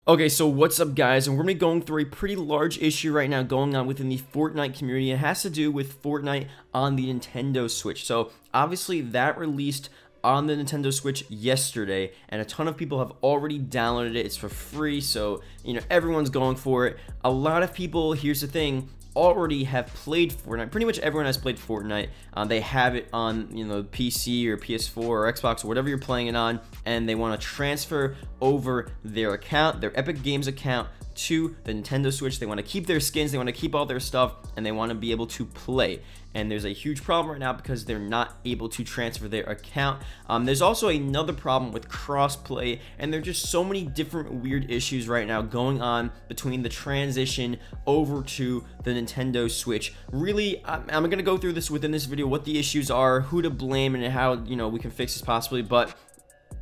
Okay, so what's up guys, and we're going to be going through a pretty large issue right now going on within the Fortnite community. It has to do with Fortnite on the Nintendo Switch. So obviously that released on the Nintendo Switch yesterday, and a ton of people have already downloaded it. It's for free, so everyone's going for it. A lot of people, here's the thing, already have played Fortnite. Pretty much everyone has played Fortnite. They have it on PC or PS4 or Xbox or whatever you're playing it on, and they want to transfer over their account, their Epic Games account, to the Nintendo Switch. They want to keep their skins, they want to keep all their stuff, and they want to be able to play. And there's a huge problem right now because they're not able to transfer their account. There's also another problem with crossplay, and there's just so many different weird issues right now going on between the transition over to the Nintendo Switch. Really, I'm gonna go through this within this video, what the issues are, who to blame, and how we can fix this possibly. But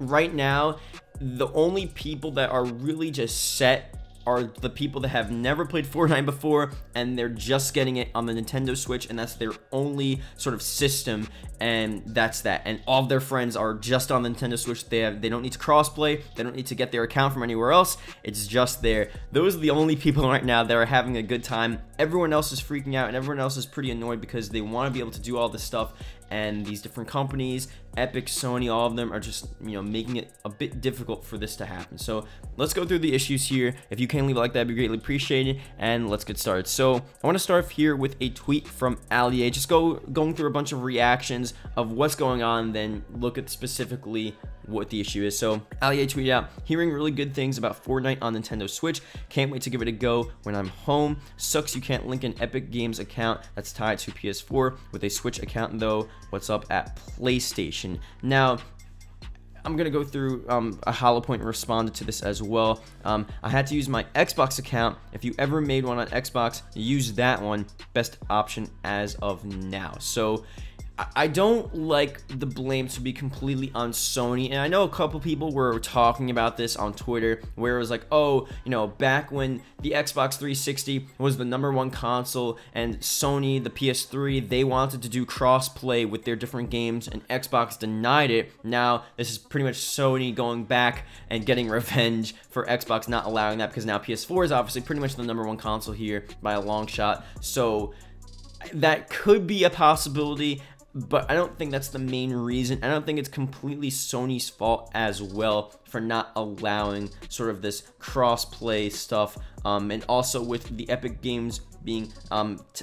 right now, the only people that are really just set are the people that have never played Fortnite before, and they're just getting it on the Nintendo Switch, and that's their only sort of system, and that's that. And all of their friends are just on the Nintendo Switch. They don't need to crossplay, they don't need to get their account from anywhere else. It's just there. Those are the only people right now that are having a good time. Everyone else is freaking out, and everyone else is pretty annoyed because they want to be able to do all this stuff, and these different companies, Epic, Sony, all of them are just making it a bit difficult for this to happen. So let's go through the issues here. If you can leave a like, that'd be greatly appreciated, and let's get started. So I want to start off here with a tweet from Allier. Just going through a bunch of reactions of what's going on, then look at specifically what the issue is. So Allier tweeted out, hearing really good things about Fortnite on Nintendo Switch, can't wait to give it a go when I'm home. Sucks you can't link an Epic Games account that's tied to PS4 with a Switch account though. What's up at PlayStation? Now I'm gonna go through a hollow point responded to this as well. I had to use my Xbox account. If you ever made one on Xbox, use that one. Best option as of now. So I don't like the blame to be completely on Sony, and I know a couple people were talking about this on Twitter where it was like, oh, back when the Xbox 360 was the #1 console and Sony, the PS3, they wanted to do cross-play with their different games and Xbox denied it. Now this is pretty much Sony going back and getting revenge for Xbox not allowing that, because now PS4 is obviously pretty much the #1 console here by a long shot. So that could be a possibility, but I don't think that's the main reason. I don't think it's completely Sony's fault as well for not allowing sort of this cross-play stuff, and also with the Epic Games being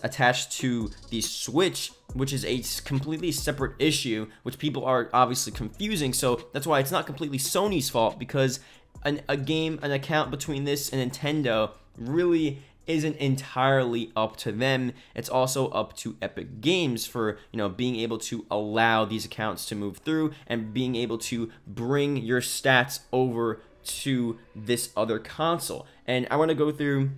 attached to the Switch, which is a completely separate issue, which people are obviously confusing. So that's why it's not completely Sony's fault, because an account between this and Nintendo really isn't entirely up to them. It's also up to Epic Games for being able to allow these accounts to move through and being able to bring your stats over to this other console. And I want to go through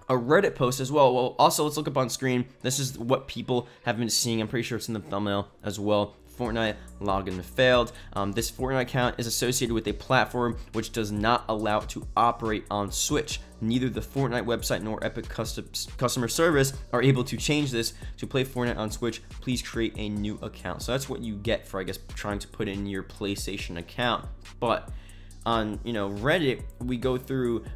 a Reddit post as well. Well, also let's look up on screen. This is what people have been seeing. I'm pretty sure it's in the thumbnail as well. Fortnite login failed. This Fortnite account is associated with a platform which does not allow it to operate on Switch. Neither the Fortnite website nor Epic customer service are able to change this. To play Fortnite on Switch, please create a new account. So that's what you get for, I guess, trying to put in your PlayStation account. But on Reddit, we go through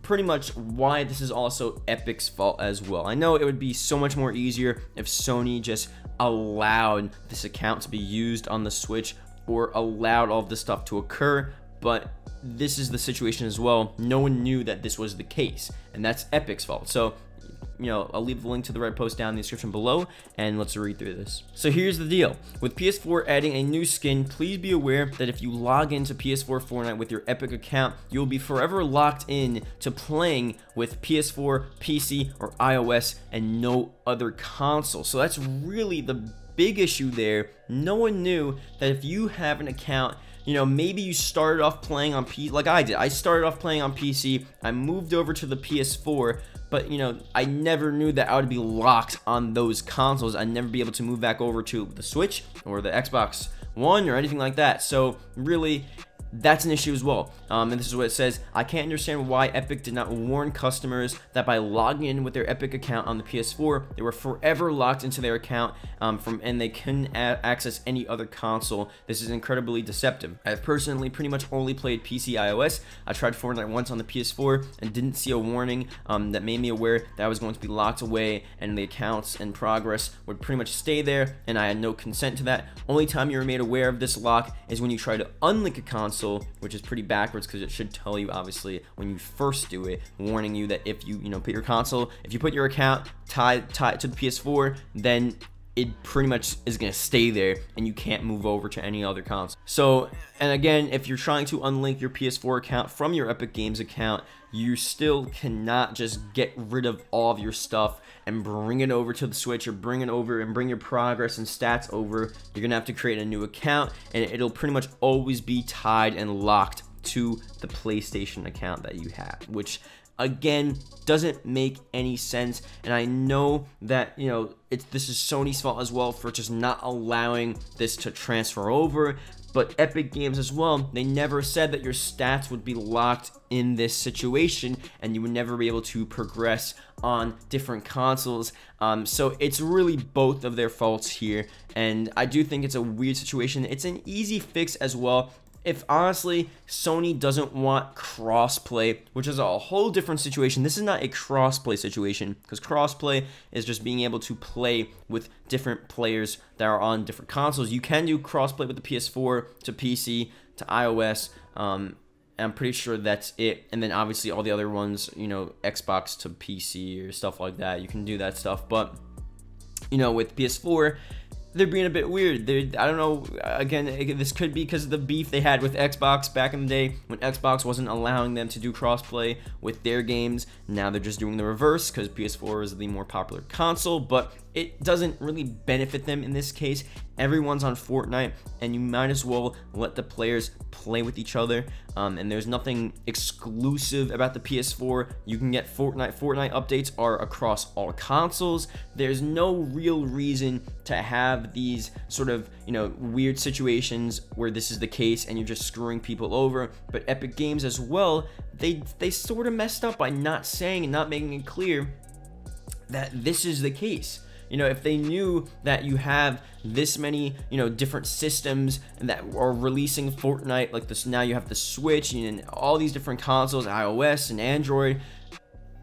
pretty much why this is also Epic's fault as well. I know it would be so much more easier if Sony just allowed this account to be used on the Switch or allowed all of this stuff to occur, but this is the situation as well. No one knew that this was the case, and that's Epic's fault. So I'll leave the link to the Reddit post down in the description below, and let's read through this. So here's the deal. With PS4 adding a new skin, please be aware that if you log into PS4 Fortnite with your Epic account, you'll be forever locked in to playing with PS4, PC, or iOS, and no other console. So that's really the big issue there. No one knew that if you have an account, maybe you started off playing on PC, like I did. I started off playing on PC, I moved over to the PS4, but I never knew that I would be locked on those consoles. I'd never be able to move back over to the Switch or the Xbox One or anything like that. So really, that's an issue as well. And this is what it says: I can't understand why Epic did not warn customers that by logging in with their Epic account on the PS4, they were forever locked into their account and they couldn't access any other console. This is incredibly deceptive. I've personally pretty much only played PC iOS. I tried Fortnite once on the PS4 and didn't see a warning that made me aware that I was going to be locked away and the accounts and progress would pretty much stay there, and I had no consent to that. Only time you were made aware of this lock is when you try to unlink a console, which is pretty backwards because it should tell you obviously when you first do it, warning you that if you put your console, if you put your account tied to the PS4, then it pretty much is going to stay there and you can't move over to any other console. So, and again, if you're trying to unlink your PS4 account from your Epic Games account, you still cannot just get rid of all of your stuff and bring it over to the Switch, or bring it over and bring your progress and stats over. You're gonna have to create a new account, and it'll pretty much always be tied and locked to the PlayStation account that you have, which again doesn't make any sense. And I know that this is Sony's fault as well for just not allowing this to transfer over, but Epic Games as well, they never said that your stats would be locked in this situation and you would never be able to progress on different consoles. So it's really both of their faults here, and I do think it's a weird situation. It's an easy fix as well. If honestly Sony doesn't want crossplay, which is a whole different situation. This is not a crossplay situation, because crossplay is just being able to play with different players that are on different consoles. You can do crossplay with the PS4 to PC to iOS. I'm pretty sure that's it. And then obviously all the other ones, Xbox to PC or stuff like that, you can do that stuff. But with PS4, they're being a bit weird. I don't know, again, this could be because of the beef they had with Xbox back in the day when Xbox wasn't allowing them to do crossplay with their games. Now they're just doing the reverse because PS4 is the more popular console, but it doesn't really benefit them in this case. Everyone's on Fortnite, and you might as well let the players play with each other. And there's nothing exclusive about the PS4. You can get Fortnite updates are across all consoles. There's no real reason to have these sort of weird situations where this is the case and you're just screwing people over. But Epic Games as well, they sort of messed up by not saying and not making it clear that this is the case. If they knew that you have this many, different systems that are releasing Fortnite, like this, now you have the Switch and all these different consoles, iOS and Android,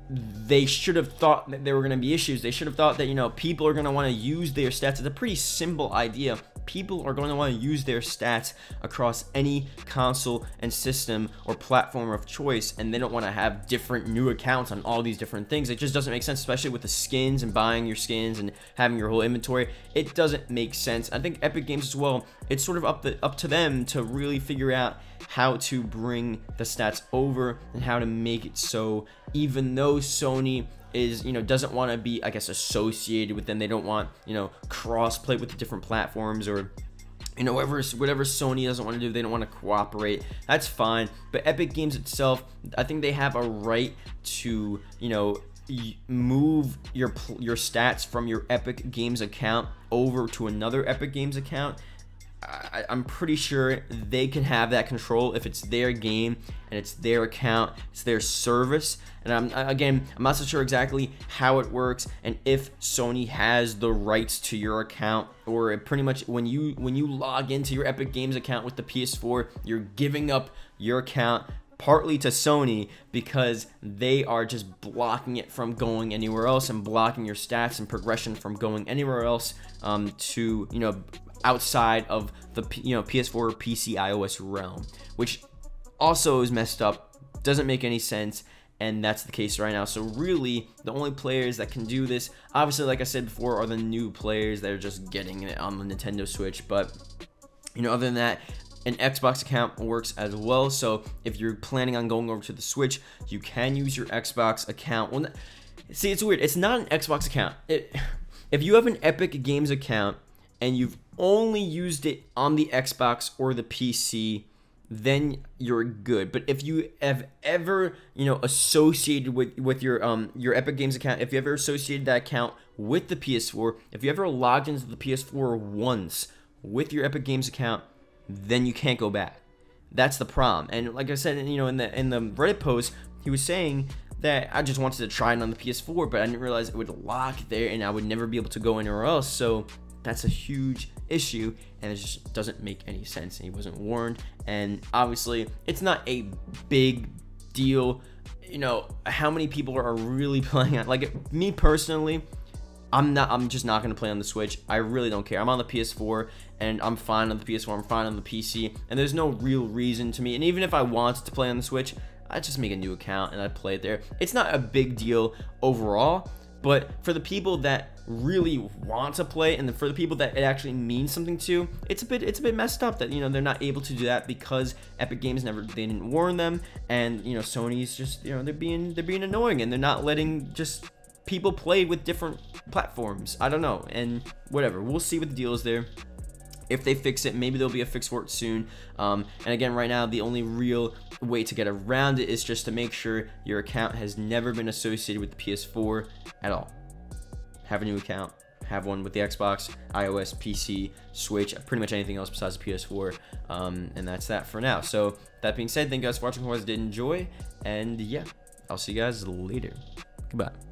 they should have thought that there were going to be issues. They should have thought that, people are going to want to use their stats. It's a pretty simple idea. People are going to want to use their stats across any console and system or platform of choice, and they don't want to have different new accounts on all these different things. It just doesn't make sense, especially with the skins and buying your skins and having your whole inventory. It doesn't make sense. I think Epic Games as well, it's sort of up to them to really figure out how to bring the stats over and how to make it so, even though Sony is doesn't want to be, I guess, associated with them, they don't want cross-play with the different platforms, or whatever Sony doesn't want to do, they don't want to cooperate. That's fine. But Epic Games itself, I think they have a right to move your stats from your Epic Games account over to another Epic Games account. I'm pretty sure they can have that control if it's their game and it's their account, it's their service. And I'm not so sure exactly how it works and if Sony has the rights to your account, or pretty much when you log into your Epic Games account with the PS4, you're giving up your account partly to Sony because they are just blocking it from going anywhere else and blocking your stats and progression from going anywhere else to outside of the PS4 or PC iOS realm, which also is messed up, doesn't make any sense, and that's the case right now. So really the only players that can do this, obviously, like I said before, are the new players that are just getting it on the Nintendo Switch. But other than that, an Xbox account works as well. So if you're planning on going over to the Switch, you can use your Xbox account. Well, see, it's weird, it's not an Xbox account. If you have an Epic Games account and you've only used it on the Xbox or the PC, then you're good. But if you have ever associated with your Epic Games account, if you ever associated that account with the PS4, if you ever logged into the PS4 once with your Epic Games account, then you can't go back. That's the problem. And like I said, you know, in the Reddit post, he was saying that I just wanted to try it on the PS4, but I didn't realize it would lock there and I would never be able to go anywhere else. So that's a huge issue, and it just doesn't make any sense. And he wasn't warned, and obviously it's not a big deal. You know, how many people are really playing on, like me personally, I'm just not going to play on the Switch. I really don't care. I'm on the PS4 and I'm fine on the PS4. I'm fine on the PC, and there's no real reason to me. And even if I wanted to play on the Switch, I'd just make a new account and I'd play it there. It's not a big deal overall, but for the people that really want to play, and for the people that it actually means something to, it's a bit messed up that, you know, they're not able to do that because Epic Games they didn't warn them, and, you know, Sony's just, you know, they're being annoying, and they're not letting just people play with different platforms. I don't know, and whatever, we'll see what the deal is there. If they fix it, maybe there'll be a fix for it soon. And again, right now, the only real way to get around it is just to make sure your account has never been associated with the PS4 at all. Have a new account, have one with the Xbox, iOS, PC, Switch, pretty much anything else besides the PS4. And that's that for now. So that being said, thank you guys for watching. Hope you guys did enjoy, and yeah, I'll see you guys later. Goodbye.